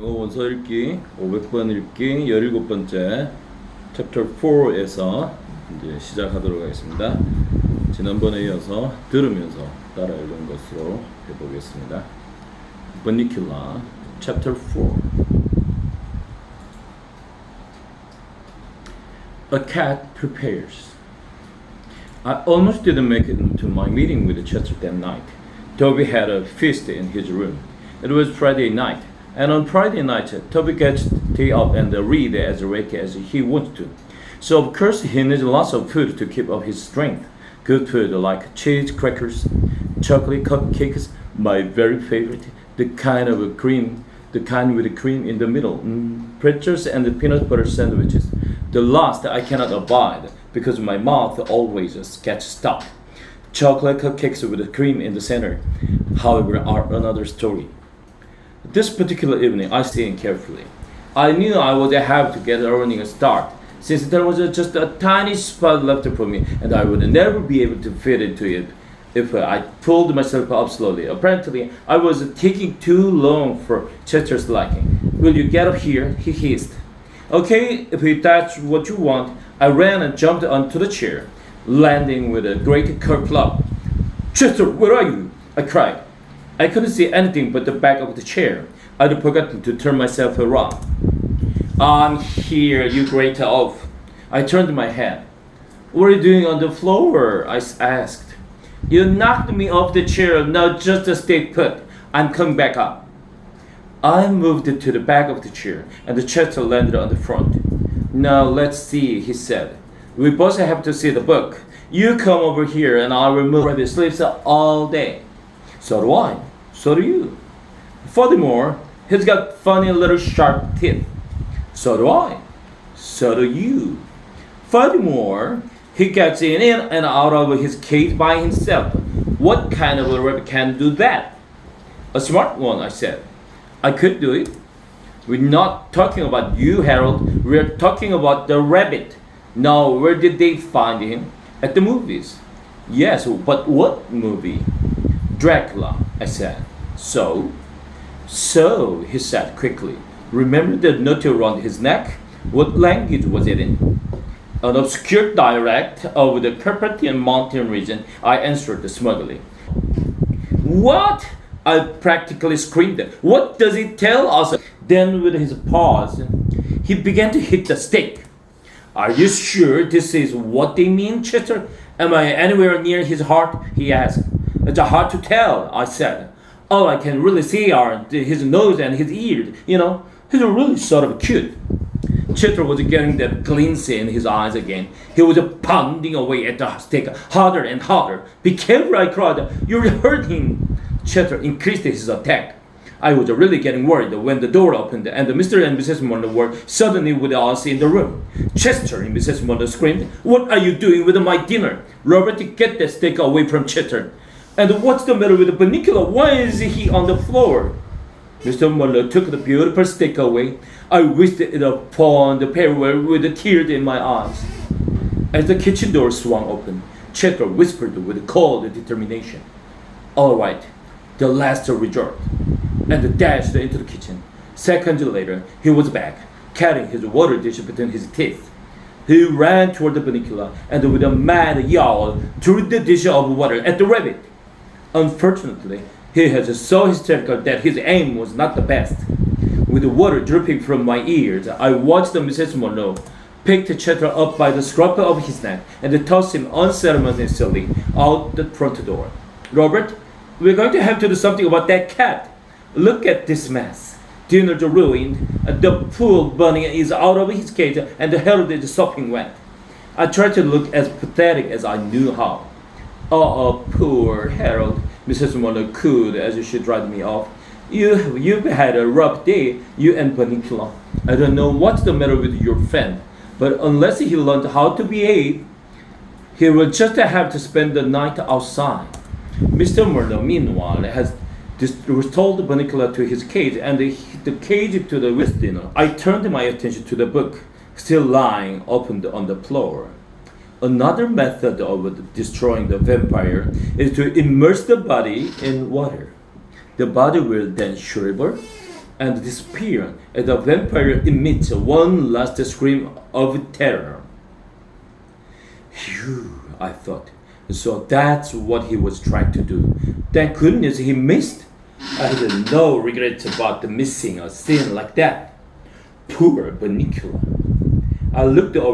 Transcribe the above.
영어원서 읽기 500번 읽기 17번째 챕터 4에서 이제 시작하도록 하겠습니다. 지난번에 이어서 들으면서 따라 읽은 것으로 해보겠습니다. Vernacular Chapter 4. A cat prepares. I almost didn't make it to my meeting with Chester that night. Toby had a feast in his room. It was Friday night. And on Friday night, Toby gets to stay up and read as late as he wants to. So of course he needs lots of food to keep up his strength. Good food like cheese, crackers, chocolate cupcakes, my very favorite, the kind with cream in the middle, pretzels and the peanut butter sandwiches. The last I cannot abide because my mouth always gets stuck. Chocolate cupcakes with the cream in the center, however, are another story. This particular evening, I stayed carefully. I knew I would have to get a running start, since there was just a tiny spot left for me, and I would never be able to fit into it if I pulled myself up slowly. Apparently, I was taking too long for Chester's liking. "Will you get up here?" he hissed. "Okay, if that's what you want." I ran and jumped onto the chair, landing with a great kerplop. "Chester, where are you?" I cried. I couldn't see anything but the back of the chair. I'd forgotten to turn myself around. "I'm here, you great oaf." I turned my head. "What are you doing on the floor?" I asked. "You knocked me off the chair, now just stay put. I'm coming back up." I moved to the back of the chair, and the Chester landed on the front. "Now let's see," he said. "We both have to see the book. You come over here and I'll remove rabbit sleeves all day." "So do I. So do you. Furthermore, he's got funny little sharp teeth." "So do I. So do you. Furthermore, he gets in and out of his cage by himself. What kind of a rabbit can do that?" "A smart one," I said. "I could do it." "We're not talking about you, Harold. We're talking about the rabbit. Now, where did they find him?" "At the movies." "Yes, but what movie?" "Dracula," I said. "So?" "So," he said quickly. "Remember the note around his neck? What language was it in?" "An obscure dialect of the Carpathian mountain region," I answered smugly. "What?" I practically screamed. "What does it tell us?" Then with his paws, he began to hit the stick. "Are you sure this is what they mean, Chester? Am I anywhere near his heart?" he asked. "It's hard to tell," I said. "All I can really see are his nose and his ears. You know, he's really sort of cute." Chester was getting that glint in his eyes again. He was pounding away at the stick harder and harder. "Be careful," I cried. "You're hurting." Chester increased his attack. I was really getting worried when the door opened and Mr. and Mrs. Muller were suddenly with us in the room. "Chester," Mrs. Muller screamed, "what are you doing with my dinner? Robert, get that stick away from Chester." "And what's the matter with the vernacular? Why is he on the floor?" Mr. Muller took the beautiful stick away. I whisked it upon the parallel with tears in my eyes. As the kitchen door swung open, Chester whispered with cold determination, "All right, the last resort," and dashed into the kitchen. Seconds later, he was back, carrying his water dish between his teeth. He ran toward the vernacular and with a mad yowl threw the dish of water at the rabbit. Unfortunately, he was so hysterical that his aim was not the best. With the water dripping from my ears, I watched Mrs. Monroe pick Chester up by the scruff of his neck and toss him unceremoniously out the front door. "Robert, we're going to have to do something about that cat. Look at this mess. Dinner's ruined, the pool bunny is out of his cage, and the Harold is sopping wet." I tried to look as pathetic as I knew how. "Oh, poor Harold," Mrs. Muller cooed as she dried me off. You've had a rough day, you and Vernacular. I don't know what's the matter with your friend, but unless he learned how to behave, he will just have to spend the night outside." Mr. Muller, meanwhile, has restored Vernacular to his cage and the cage to the with dinner. I turned my attention to the book, still lying opened on the floor. Another method of destroying the vampire is to immerse the body in water. The body will then shrivel, and disappear as the vampire emits one last scream of terror. Phew, I thought. So that's what he was trying to do. Thank goodness he missed. I had no regrets about missing a scene like that. Poor Bunnicula. I looked over